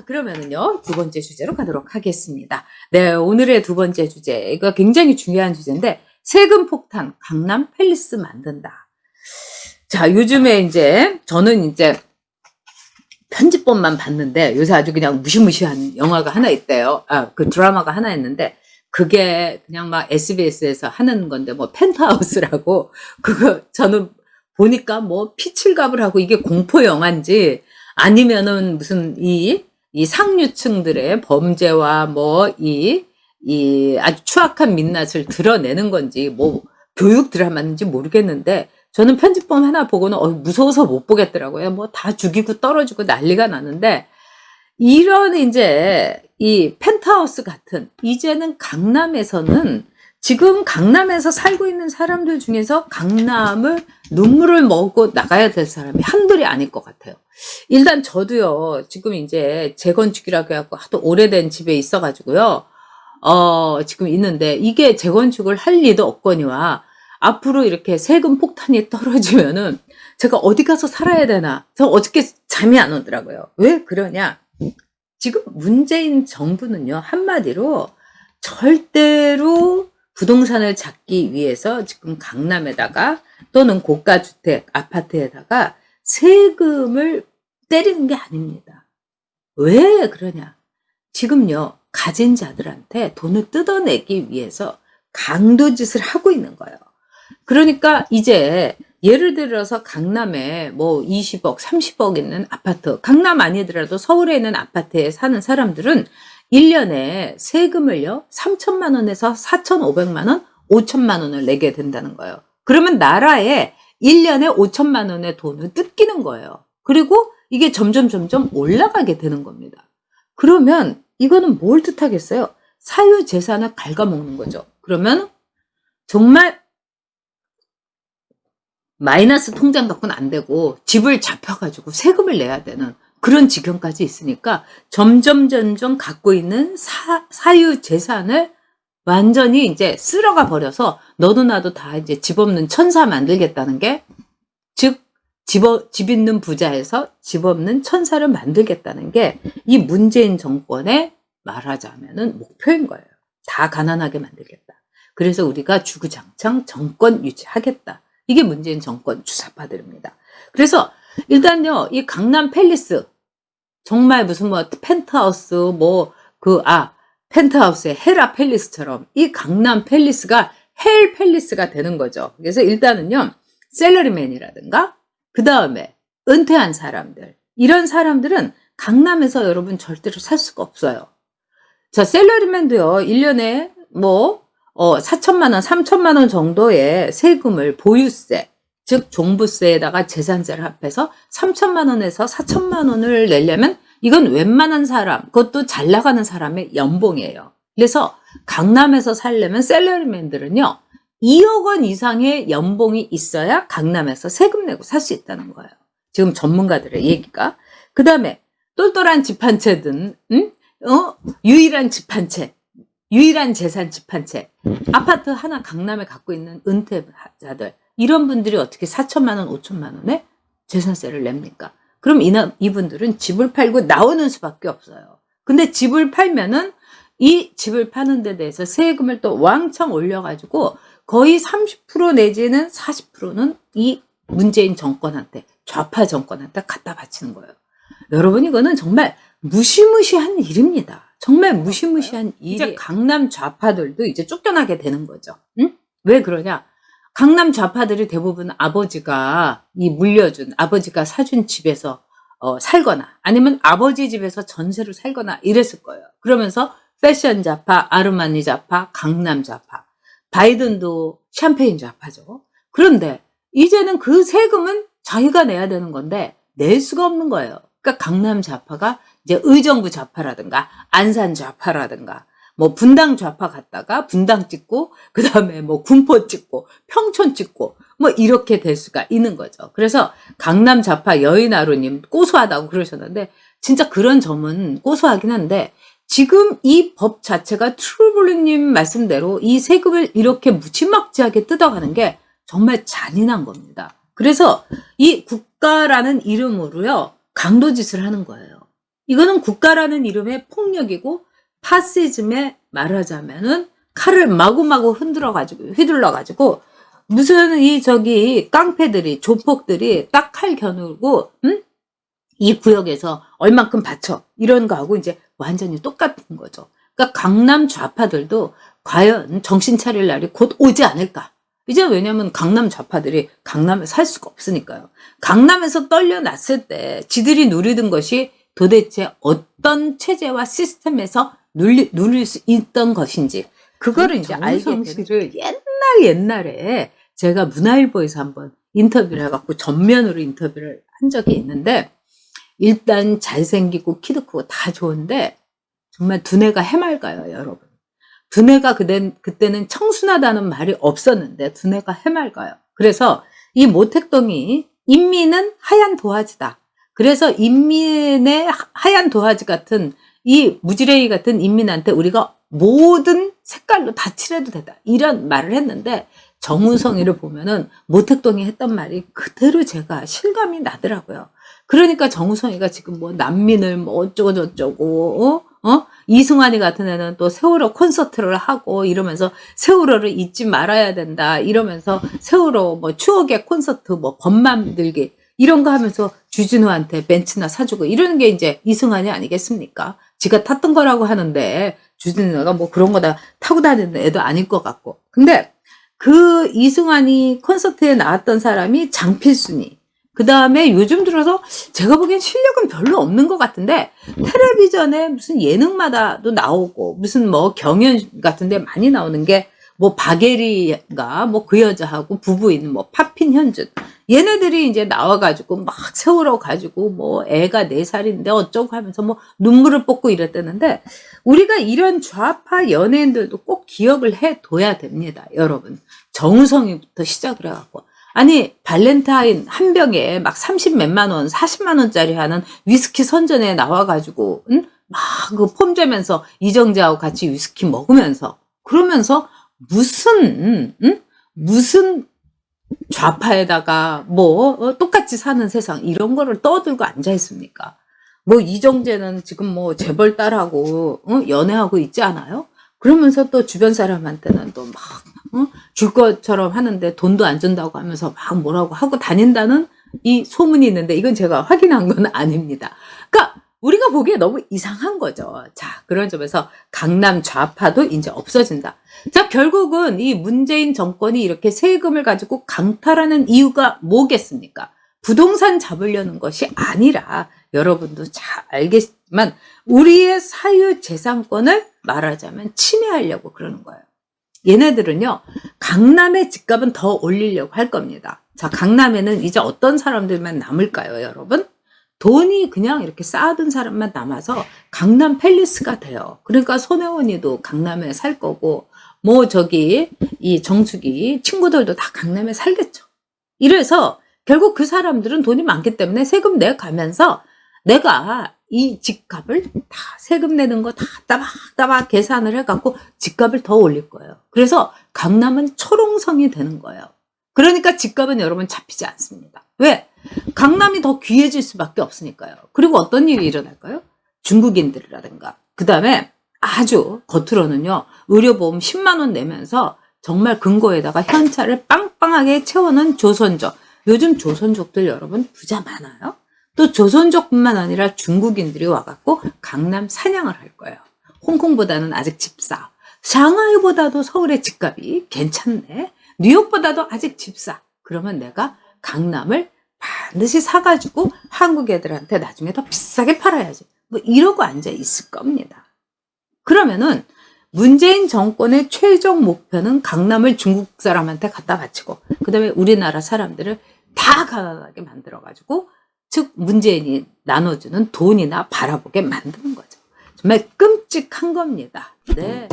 그러면은요, 두 번째 주제로 가도록 하겠습니다. 네, 오늘의 두 번째 주제, 이거 굉장히 중요한 주제인데, 세금 폭탄, 강남 팰리스 만든다. 자, 요즘에 저는 편집본만 봤는데, 요새 아주 그냥 무시무시한 영화가 하나 있대요. 그 드라마가 하나 있는데, 그게 그냥 막 SBS에서 하는 건데, 뭐, 펜트하우스라고, 그거 저는 보니까 뭐, 피칠갑을 하고 이게 공포 영화인지, 아니면은 무슨 이 상류층들의 범죄와 뭐, 아주 추악한 민낯을 드러내는 건지, 뭐, 교육 드라마인지 모르겠는데, 저는 편집본 하나 보고는 무서워서 못 보겠더라고요. 뭐 다 죽이고 떨어지고 난리가 나는데, 이런 이 펜트하우스 같은, 이제는 강남에서는 지금 강남에서 살고 있는 사람들 중에서 강남을 눈물을 먹고 나가야 될 사람이 한둘이 아닐 것 같아요. 일단 저도요, 지금 재건축이라고 해갖고 하도 오래된 집에 있어가지고요, 지금 있는데, 이게 재건축을 할 리도 없거니와, 앞으로 이렇게 세금 폭탄이 떨어지면은, 제가 어디 가서 살아야 되나? 저 어저께 잠이 안 오더라고요. 왜 그러냐? 지금 문재인 정부는요, 한마디로 절대로 부동산을 잡기 위해서 지금 강남에다가 또는 고가주택, 아파트에다가 세금을 때리는 게 아닙니다. 왜 그러냐? 지금요, 가진 자들한테 돈을 뜯어내기 위해서 강도짓을 하고 있는 거예요. 그러니까 예를 들어서 강남에 뭐 20억, 30억 있는 아파트, 강남 아니더라도 서울에 있는 아파트에 사는 사람들은 1년에 세금을요, 3천만 원에서 4,500만 원, 5천만 원을 내게 된다는 거예요. 그러면 나라에 1년에 5천만 원의 돈을 뜯기는 거예요. 그리고 이게 점점 올라가게 되는 겁니다. 그러면 이거는 뭘 뜻하겠어요? 사유재산을 갉아먹는 거죠. 그러면 정말 마이너스 통장 갖고는 안 되고 집을 잡혀가지고 세금을 내야 되는 그런 지경까지 있으니까 점점 갖고 있는 사유 재산을 완전히 쓸어가 버려서 너도 나도 다 집 없는 천사 만들겠다는 게, 즉 집 있는 부자에서 집 없는 천사를 만들겠다는 게 이 문재인 정권의 말하자면은 목표인 거예요. 다 가난하게 만들겠다. 그래서 우리가 주구장창 정권 유지하겠다. 이게 문재인 정권 주사파들입니다. 그래서 일단요, 이 강남 팰리스, 정말 무슨 뭐 펜트하우스, 펜트하우스의 헤라 팰리스처럼 이 강남 팰리스가 헬 팰리스가 되는 거죠. 그래서 일단은요, 셀러리맨이라든가, 그 다음에 은퇴한 사람들, 이런 사람들은 강남에서 여러분 절대로 살 수가 없어요. 자, 셀러리맨도요, 1년에 4천만 원, 3천만 원 정도의 세금을 보유세, 즉 종부세에다가 재산세를 합해서 3천만 원에서 4천만 원을 내려면 이건 웬만한 사람, 그것도 잘 나가는 사람의 연봉이에요. 그래서 강남에서 살려면 셀러리맨들은요, 2억 원 이상의 연봉이 있어야 강남에서 세금 내고 살 수 있다는 거예요. 지금 전문가들의 얘기가. 그 다음에 똘똘한 집 한 채든, 유일한 집 한 채, 유일한 재산 집 한 채, 아파트 하나 강남에 갖고 있는 은퇴자들, 이런 분들이 어떻게 4천만 원, 5천만 원에 재산세를 냅니까? 그럼 이분들은 집을 팔고 나오는 수밖에 없어요. 근데 집을 팔면은 이 집을 파는 데 대해서 세금을 또 왕창 올려가지고 거의 30% 내지는 40%는 이 문재인 정권한테, 좌파 정권한테 갖다 바치는 거예요. 여러분, 이거는 정말 무시무시한 일입니다. 정말 무시무시한 일이. 이제 강남 좌파들도 쫓겨나게 되는 거죠. 응? 왜 그러냐? 강남 좌파들이 대부분 아버지가 아버지가 사준 집에서 살거나, 아니면 아버지 집에서 전세로 살거나 이랬을 거예요. 그러면서 패션 좌파, 아르마니 좌파, 강남 좌파, 바이든도 샴페인 좌파죠. 그런데 이제는 그 세금은 자기가 내야 되는 건데 낼 수가 없는 거예요. 그러니까 강남 좌파가 의정부 좌파라든가 안산 좌파라든가 분당 좌파 갔다가 분당 찍고, 그 다음에 군포 찍고 평촌 찍고 이렇게 될 수가 있는 거죠. 그래서 강남 좌파 여인하루님 고소하다고 그러셨는데, 진짜 그런 점은 고소하긴 한데, 지금 이 법 자체가 트루블링님 말씀대로 이 세금을 이렇게 무지막지하게 뜯어가는 게 정말 잔인한 겁니다. 그래서 이 국가라는 이름으로요, 강도짓을 하는 거예요. 이거는 국가라는 이름의 폭력이고 파시즘에 말하자면은 칼을 마구마구 휘둘러가지고 무슨 깡패들이 조폭들이 딱 칼 겨누고 이 구역에서 얼만큼 바쳐 이런 거하고 이제 완전히 똑같은 거죠. 그러니까 강남 좌파들도 과연 정신 차릴 날이 곧 오지 않을까. 이제 왜냐면 강남 좌파들이 강남에 살 수가 없으니까요. 강남에서 떨려났을 때 지들이 누리던 것이 도대체 어떤 체제와 시스템에서 누릴 수 있던 것인지 그거를 이제 알게 되는 옛날에 제가 문화일보에서 한번 인터뷰를 해갖고 전면으로 인터뷰를 한 적이 있는데 일단 잘생기고 키도 크고 다 좋은데 정말 두뇌가 해맑아요, 여러분. 두뇌가 그때는 청순하다는 말이 없었는데 두뇌가 해맑아요. 그래서 이 모택동이 인민은 하얀 도화지다. 그래서 인민의 하얀 도화지 같은 이 무지랭이 같은 인민한테 우리가 모든 색깔로 다 칠해도 된다. 이런 말을 했는데 정우성이를 보면은 모택동이 했던 말이 그대로 제가 실감이 나더라고요. 그러니까 정우성이가 지금 뭐 난민을 뭐 어쩌고 저쩌고 이승환이 같은 애는 또 세월호 콘서트를 하고 이러면서 세월호를 잊지 말아야 된다 이러면서 세월호 뭐 추억의 콘서트 뭐 법만 만들기 이런 거 하면서 주진우한테 벤츠나 사주고 이러는 게 이제 이승환이 아니겠습니까? 지가 탔던 거라고 하는데 주진우가 뭐 그런 거 다 타고 다니는 애도 아닐 것 같고. 근데 그 이승환이 콘서트에 나왔던 사람이 장필순이. 그 다음에 요즘 들어서 제가 보기엔 실력은 별로 없는 것 같은데 텔레비전에 무슨 예능마다도 나오고 무슨 뭐 경연 같은데 많이 나오는 게 뭐 박예리가 뭐 그 여자하고 부부인 뭐 파핀 현준 얘네들이 이제 나와가지고 막 세월호 가지고 뭐 애가 4살인데 어쩌고 하면서 뭐 눈물을 뽑고 이랬다는데 우리가 이런 좌파 연예인들도 꼭 기억을 해둬야 됩니다, 여러분. 정우성이부터 시작을 해갖고. 아니 발렌타인 한 병에 막 30몇만 원, 40만 원짜리 하는 위스키 선전에 나와가지고 막 그 폼재면서 이정재하고 같이 위스키 먹으면서 그러면서 무슨 좌파에다가 뭐 똑같이 사는 세상 이런 거를 떠들고 앉아 있습니까? 뭐 이정재는 지금 뭐 재벌 딸하고 연애하고 있지 않아요? 그러면서 또 주변 사람한테는 또 막 줄 것처럼 하는데 돈도 안 준다고 하면서 막 뭐라고 하고 다닌다는 이 소문이 있는데 이건 제가 확인한 건 아닙니다. 그러니까 우리가 보기에 너무 이상한 거죠. 자, 그런 점에서 강남 좌파도 이제 없어진다. 자, 결국은 이 문재인 정권이 이렇게 세금을 가지고 강탈하는 이유가 뭐겠습니까? 부동산 잡으려는 것이 아니라 여러분도 잘 알겠지만 우리의 사유재산권을 말하자면 침해하려고 그러는 거예요. 얘네들은요, 강남의 집값은 더 올리려고 할 겁니다. 자, 강남에는 이제 어떤 사람들만 남을까요, 여러분? 돈이 그냥 이렇게 쌓아둔 사람만 남아서 강남 팰리스가 돼요. 그러니까 손혜원이도 강남에 살 거고, 뭐 이 정숙이 친구들도 다 강남에 살겠죠. 이래서 결국 그 사람들은 돈이 많기 때문에 세금 내가면서 내가 이 집값을 다 세금 내는 거 다 따박따박 계산을 해갖고 집값을 더 올릴 거예요. 그래서 강남은 초롱성이 되는 거예요. 그러니까 집값은 여러분 잡히지 않습니다. 왜? 강남이 더 귀해질 수밖에 없으니까요. 그리고 어떤 일이 일어날까요? 중국인들이라든가 그 다음에 아주 겉으로는요 의료보험 10만 원 내면서 정말 근거에다가 현찰을 빵빵하게 채워놓은 조선족. 요즘 조선족들 여러분 부자 많아요. 또 조선족뿐만 아니라 중국인들이 와갖고 강남 사냥을 할 거예요. 홍콩보다는 아직 집싸. 상하이보다도 서울의 집값이 괜찮네. 뉴욕보다도 아직 집싸. 그러면 내가 강남을 반드시 사가지고 한국 애들한테 나중에 더 비싸게 팔아야지. 뭐 이러고 앉아 있을 겁니다. 그러면은 문재인 정권의 최종 목표는 강남을 중국 사람한테 갖다 바치고 그 다음에 우리나라 사람들을 다 가난하게 만들어가지고 즉 문재인이 나눠주는 돈이나 바라보게 만드는 거죠. 정말 끔찍한 겁니다. 네.